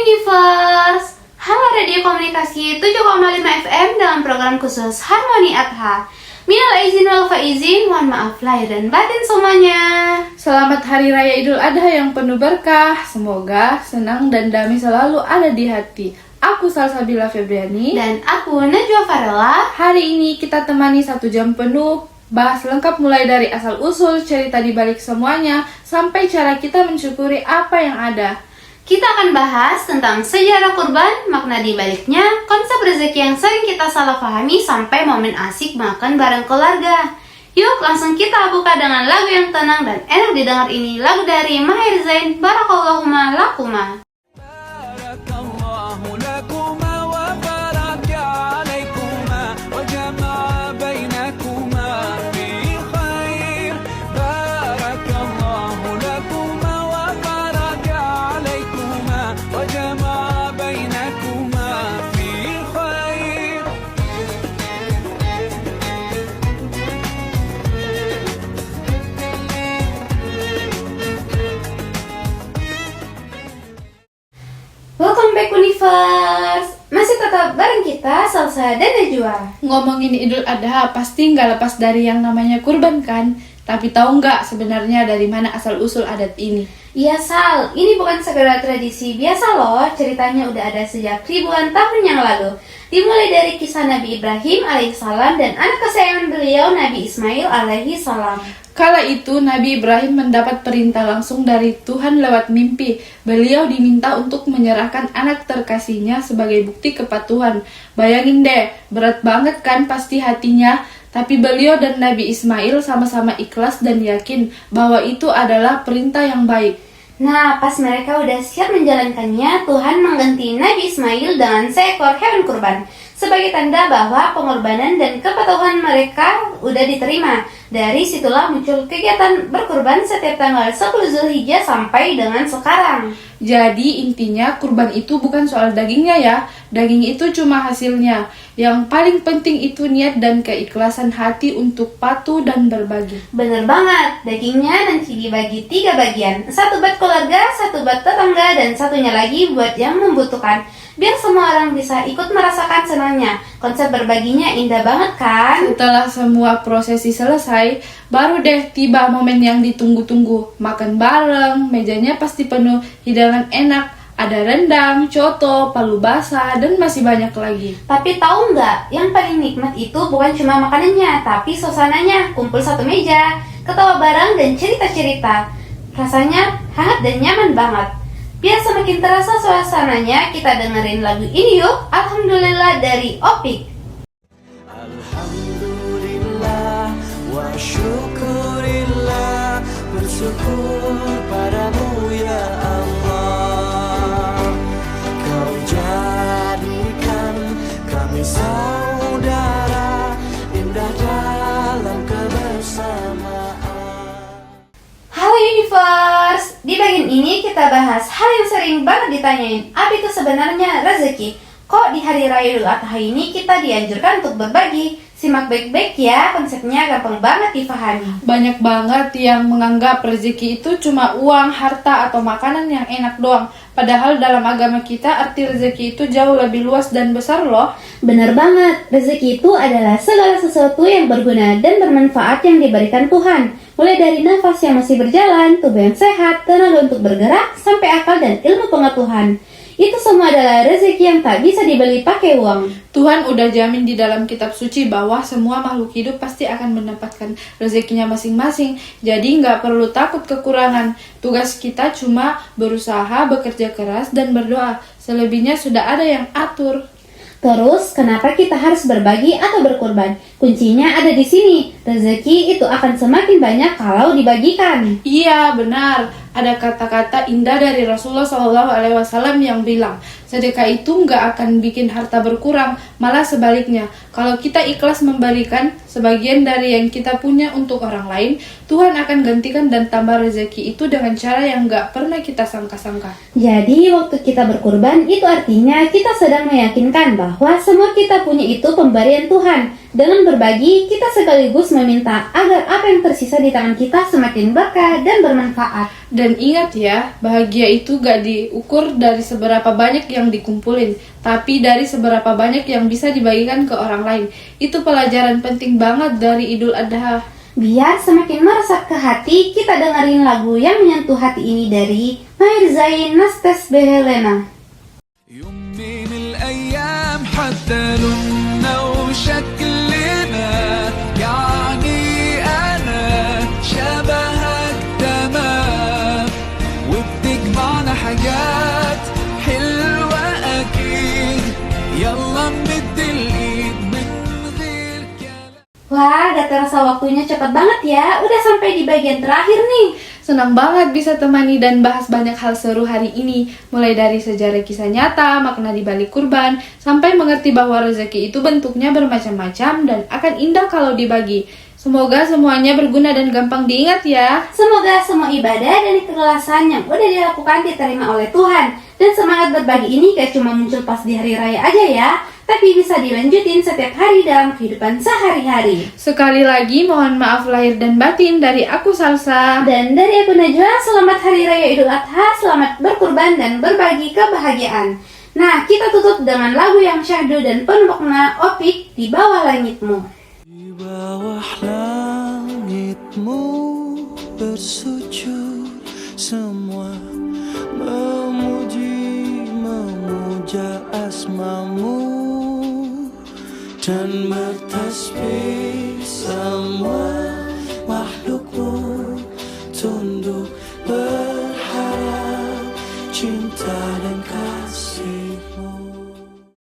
Universe. Halo Radio Komunikasi 7,5 FM dalam program khusus Harmoni Adha. Minal aizin wal faizin, mohon maaf lahir dan batin semuanya. Selamat Hari Raya Idul Adha yang penuh berkah. Semoga senang dan damai selalu ada di hati. Aku Salsabila Febriani. Dan aku Najwa Farella. Hari ini kita temani 1 jam penuh. Bahas lengkap mulai dari asal-usul, cerita di balik semuanya, sampai cara kita mensyukuri apa yang ada. Kita akan bahas tentang sejarah kurban, makna di baliknya, konsep rezeki yang sering kita salah pahami, sampai momen asik makan bareng keluarga. Yuk langsung kita buka dengan lagu yang tenang dan enak didengar ini. Lagu dari Maher Zain, Barakallahumma lakuma. Welcome back Universe. Masih tetap bareng kita, Salsa dan Najwa. Ngomongin Idul Adha pasti nggak lepas dari yang namanya kurban kan? Tapi tahu nggak sebenarnya dari mana asal-usul adat ini? Iya Sal, ini bukan sekedar tradisi biasa loh. Ceritanya udah ada sejak ribuan tahun yang lalu. Dimulai dari kisah Nabi Ibrahim alaihissalam dan anak kesayangan beliau Nabi Ismail alaihissalam. Kala itu Nabi Ibrahim mendapat perintah langsung dari Tuhan lewat mimpi. Beliau diminta untuk menyerahkan anak terkasihnya sebagai bukti kepatuhan. Bayangin deh, berat banget kan pasti hatinya. Tapi beliau dan Nabi Ismail sama-sama ikhlas dan yakin bahwa itu adalah perintah yang baik. Nah, pas mereka udah siap menjalankannya, Tuhan mengganti Nabi Ismail dengan seekor hewan kurban sebagai tanda bahwa pengorbanan dan kepatuhan mereka udah diterima. Dari situlah muncul kegiatan berkurban setiap tanggal 10 Zulhijjah sampai dengan sekarang. Jadi intinya kurban itu bukan soal dagingnya ya. Daging itu cuma hasilnya. Yang paling penting itu niat dan keikhlasan hati untuk patuh dan berbagi. Bener banget, dagingnya nanti dibagi 3 bagian. 1 buat keluarga, 1 buat tetangga, dan 1-nya lagi buat yang membutuhkan. Biar semua orang bisa ikut merasakan senangnya. Konsep berbaginya indah banget kan? Setelah semua prosesi selesai, baru deh tiba momen yang ditunggu-tunggu. Makan bareng, mejanya pasti penuh hidangan enak. Ada rendang, coto, palu basah, dan masih banyak lagi. Tapi tahu nggak, yang paling nikmat itu bukan cuma makanannya, tapi suasananya. Kumpul satu meja, ketawa bareng, dan cerita-cerita. Rasanya hangat dan nyaman banget. Biar semakin terasa suasananya, kita dengerin lagu ini yuk. Alhamdulillah dari Opik. Alhamdulillah wa syukurillah, bersyukur padamu ya Allah. Kau jadikan kami saudara, indah dalam kebersamaan. Halo Universe, di bagian ini kita bahas hal yang sering banget ditanyain. Apa itu sebenarnya rezeki? Kok di Hari Raya Idul Adha ini kita dianjurkan untuk berbagi? Simak baik-baik ya, konsepnya gampang banget dipahami. Banyak banget yang menganggap rezeki itu cuma uang, harta, atau makanan yang enak doang. Padahal dalam agama kita arti rezeki itu jauh lebih luas dan besar loh. Benar banget, rezeki itu adalah segala sesuatu yang berguna dan bermanfaat yang diberikan Tuhan. Mulai dari nafas yang masih berjalan, tubuh yang sehat, tenaga untuk bergerak, sampai akal dan ilmu pengetahuan. Itu semua adalah rezeki yang tak bisa dibeli pakai uang. Tuhan udah jamin di dalam kitab suci bahwa semua makhluk hidup pasti akan mendapatkan rezekinya masing-masing. Jadi nggak perlu takut kekurangan. Tugas kita cuma berusaha, bekerja keras, dan berdoa. Selebihnya sudah ada yang atur. Terus, kenapa kita harus berbagi atau berkurban? Kuncinya ada di sini. Rezeki itu akan semakin banyak kalau dibagikan. Iya, benar. Ada kata-kata indah dari Rasulullah SAW yang bilang, sedekah itu nggak akan bikin harta berkurang, malah sebaliknya. Kalau kita ikhlas memberikan sebagian dari yang kita punya untuk orang lain, Tuhan akan gantikan dan tambah rezeki itu dengan cara yang nggak pernah kita sangka-sangka. Jadi, waktu kita berkurban, itu artinya kita sedang meyakinkan bahwa semua kita punya itu pemberian Tuhan. Dengan berbagi, kita sekaligus meminta agar apa yang tersisa di tangan kita semakin berkah dan bermanfaat. Dan ingat ya, bahagia itu gak diukur dari seberapa banyak yang dikumpulin, tapi dari seberapa banyak yang bisa dibagikan ke orang lain. Itu pelajaran penting banget dari Idul Adha. Biar semakin meresap ke hati, kita dengerin lagu yang menyentuh hati ini dari Maher Zain Nastas Behelena. يوم من الأيام حتى لوننا وشكلنا يعني أنا شبهك تمام وبتجمعنا حاجات حلوة أكيد يلا نمد الإيد من غير كلام. Wah, gak terasa waktunya cepat banget ya. Udah sampai di bagian terakhir nih. Senang banget bisa temani dan bahas banyak hal seru hari ini, mulai dari sejarah kisah nyata, makna di balik kurban, sampai mengerti bahwa rezeki itu bentuknya bermacam-macam dan akan indah kalau dibagi. Semoga semuanya berguna dan gampang diingat ya. Semoga semua ibadah dan keikhlasan yang udah dilakukan diterima oleh Tuhan. Dan semangat berbagi ini gak cuma muncul pas di hari raya aja ya, tapi bisa dilanjutin setiap hari dalam kehidupan sehari-hari. Sekali lagi mohon maaf lahir dan batin dari aku Salsa. Dan dari aku Najwa, selamat Hari Raya Idul Adha, selamat berkurban dan berbagi kebahagiaan. Nah, kita tutup dengan lagu yang syahdu dan penuh makna, Opik, Di Bawah Langitmu. Di bawah langitmu bersujud semua memuja asmamu dan bertasbih semua makhluk